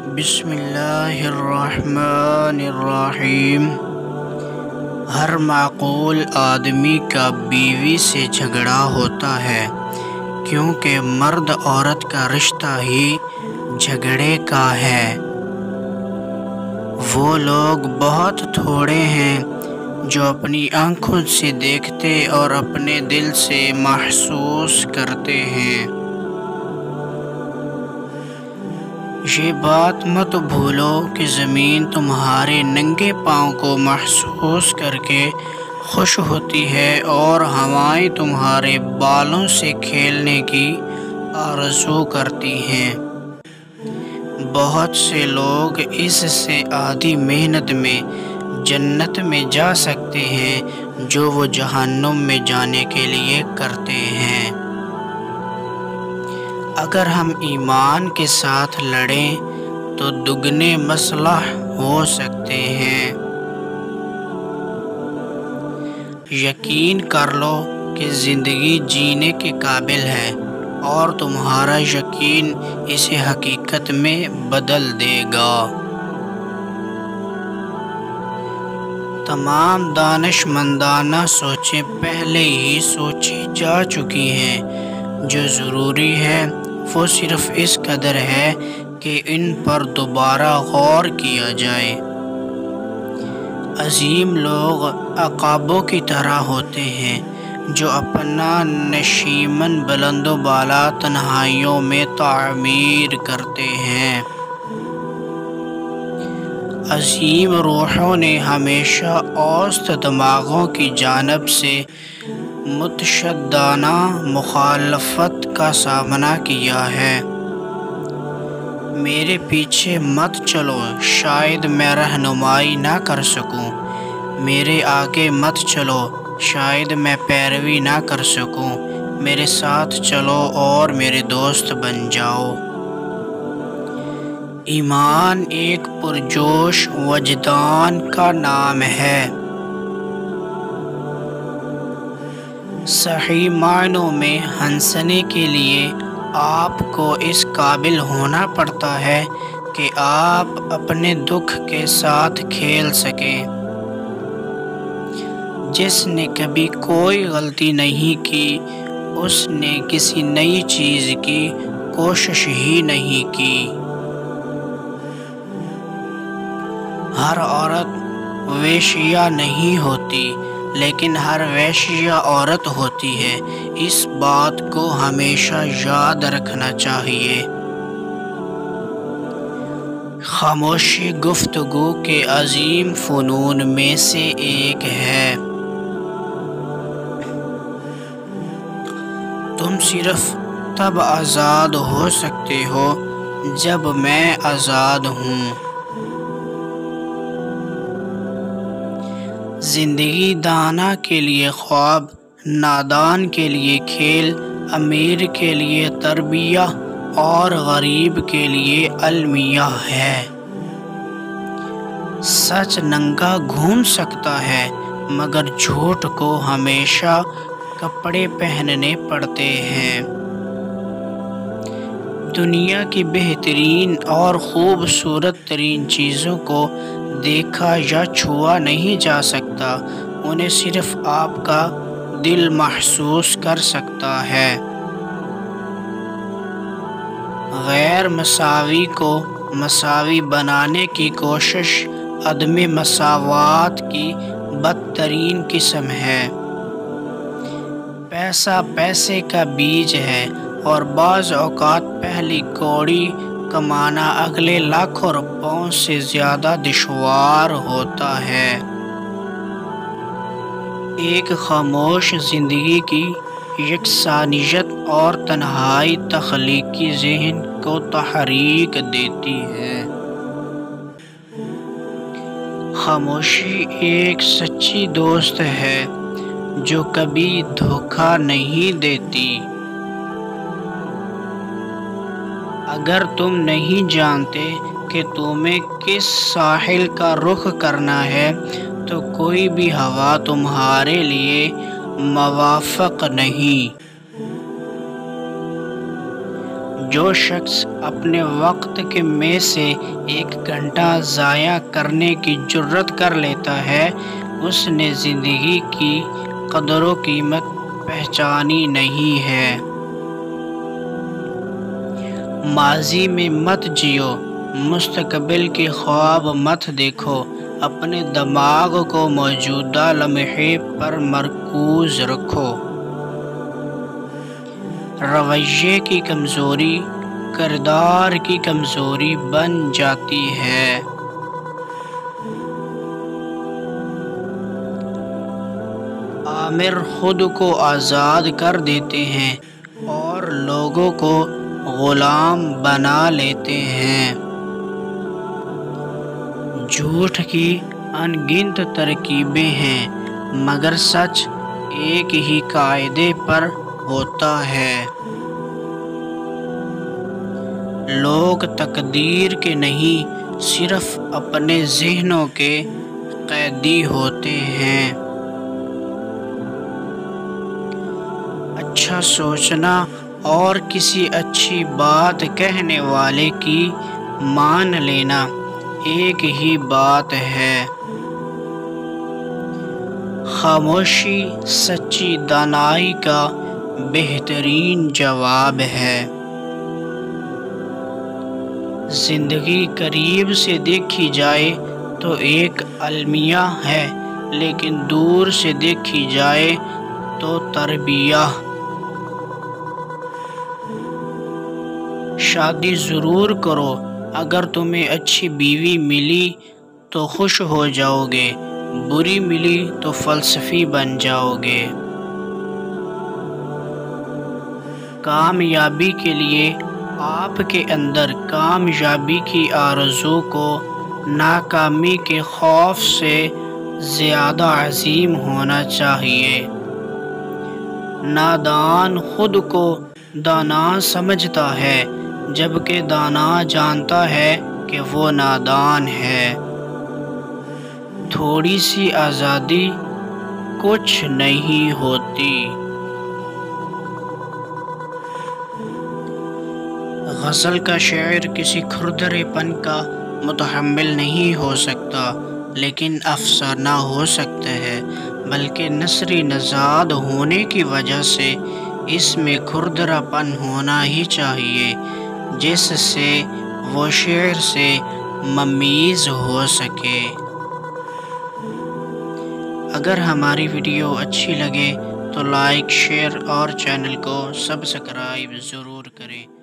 بسم اللہ الرحمن الرحیم۔ ہر معقول آدمی کا بیوی سے جھگڑا ہوتا ہے، کیونکہ مرد عورت کا رشتہ ہی جھگڑے کا ہے۔ وہ لوگ بہت تھوڑے ہیں جو اپنی آنکھوں سے دیکھتے اور اپنے دل سے محسوس کرتے ہیں۔ یہ بات مت بھولو کہ زمین تمہارے ننگے پاؤں کو محسوس کر کے خوش ہوتی ہے اور ہوائیں تمہارے بالوں سے کھیلنے کی آرزو کرتی ہیں۔ بہت سے لوگ اس سے آدھی محنت میں جنت میں جا سکتے ہیں جو وہ جہنم میں جانے کے لیے کرتے ہیں۔ اگر ہم ایمان کے ساتھ لڑیں تو دگنے مصلح ہو سکتے ہیں۔ یقین کر لو کہ زندگی جینے کے قابل ہے اور تمہارا یقین اسے حقیقت میں بدل دے گا۔ تمام دانش مندانہ سوچیں پہلے ہی سوچی جا چکی ہیں۔ جو ضروری ہے وہ صرف اس قدر ہے کہ ان پر دوبارہ غور کیا جائے۔ عظیم لوگ عقابوں کی طرح ہوتے ہیں جو اپنا نشیمن بلند و بالا تنہائیوں میں تعمیر کرتے ہیں۔ عظیم روحوں نے ہمیشہ اوسط دماغوں کی جانب سے متشددانہ مخالفت کا سامنا کیا ہے۔ میرے پیچھے مت چلو، شاید میں رہنمائی نہ کر سکوں۔ میرے آگے مت چلو، شاید میں پیروی نہ کر سکوں۔ میرے ساتھ چلو اور میرے دوست بن جاؤ۔ ایمان ایک پرجوش وجدان کا نام ہے۔ صحیح معنوں میں ہنسنے کے لیے آپ کو اس قابل ہونا پڑتا ہے کہ آپ اپنے دکھ کے ساتھ کھیل سکیں۔ جس نے کبھی کوئی غلطی نہیں کی، اس نے کسی نئی چیز کی کوشش ہی نہیں کی۔ ہر عورت ویشیا نہیں ہوتی، لیکن ہر ویشیا عورت ہوتی ہے۔ اس بات کو ہمیشہ یاد رکھنا چاہیے۔ خاموشی گفتگو کے عظیم فنون میں سے ایک ہے۔ تم صرف تب آزاد ہو سکتے ہو جب میں آزاد ہوں۔ زندگی دانا کے لیے خواب، نادان کے لیے کھیل، امیر کے لیے تربیہ اور غریب کے لیے المیہ ہے۔ سچ ننگا گھوم سکتا ہے، مگر جھوٹ کو ہمیشہ کپڑے پہننے پڑتے ہیں۔ دنیا کی بہترین اور خوبصورت ترین چیزوں کو دیکھا یا چھوا نہیں جا سکتا، انہیں صرف آپ کا دل محسوس کر سکتا ہے۔ غیر مساوی کو مساوی بنانے کی کوشش عدم مساوات کی بدترین قسم ہے۔ پیسہ پیسے کا بیج ہے اور بعض اوقات پہلی کوڑی کمانا اگلے لاکھوں روپوں سے زیادہ دشوار ہوتا ہے۔ ایک خاموش زندگی کی یکسانیت اور تنہائی تخلیقی ذہن کو تحریک دیتی ہے۔ خاموشی ایک سچی دوست ہے جو کبھی دھوکہ نہیں دیتی۔ اگر تم نہیں جانتے کہ تمہیں کس ساحل کا رخ کرنا ہے تو کوئی بھی ہوا تمہارے لیے موافق نہیں۔ جو شخص اپنے وقت کے میں سے 1 گھنٹہ ضائع کرنے کی جرات کر لیتا ہے، اس نے زندگی کی قدر و قیمت پہچانی نہیں ہے۔ ماضی میں مت جیو، مستقبل کے خواب مت دیکھو، اپنے دماغ کو موجودہ لمحے پر مرکوز رکھو۔ رویے کی کمزوری کردار کی کمزوری بن جاتی ہے۔ آمر خود کو آزاد کر دیتے ہیں اور لوگوں کو غلام بنا لیتے ہیں۔ جھوٹ کی ان گنت ترکیبیں ہیں، مگر سچ ایک ہی قاعدے پر ہوتا ہے۔ لوگ تقدیر کے نہیں، صرف اپنے ذہنوں کے قیدی ہوتے ہیں۔ اچھا سوچنا اور کسی اچھی بات کہنے والے کی مان لینا ایک ہی بات ہے۔ خاموشی سچی دانائی کا بہترین جواب ہے۔ زندگی قریب سے دیکھی جائے تو ایک المیہ ہے، لیکن دور سے دیکھی جائے تو تربیہ۔ شادی ضرور کرو، اگر تمہیں اچھی بیوی ملی تو خوش ہو جاؤ گے، بری ملی تو فلسفی بن جاؤ گے۔ کامیابی کے لیے آپ کے اندر کامیابی کی آرزو کو ناکامی کے خوف سے زیادہ عظیم ہونا چاہیے۔ نادان خود کو دانا سمجھتا ہے، جبکہ دانا جانتا ہے کہ وہ نادان ہے۔ تھوڑی سی آزادی کچھ نہیں ہوتی۔ غزل کا شاعر کسی کھردرے پن کا متحمل نہیں ہو سکتا، لیکن افسانہ ہو سکتا ہے، بلکہ نثری نژاد ہونے کی وجہ سے اس میں کھردرا پن ہونا ہی چاہیے، جس سے وہ شعر سے ممیز ہو سکے۔ اگر ہماری ویڈیو اچھی لگے تو لائک، شیئر اور چینل کو سبسکرائب ضرور کریں۔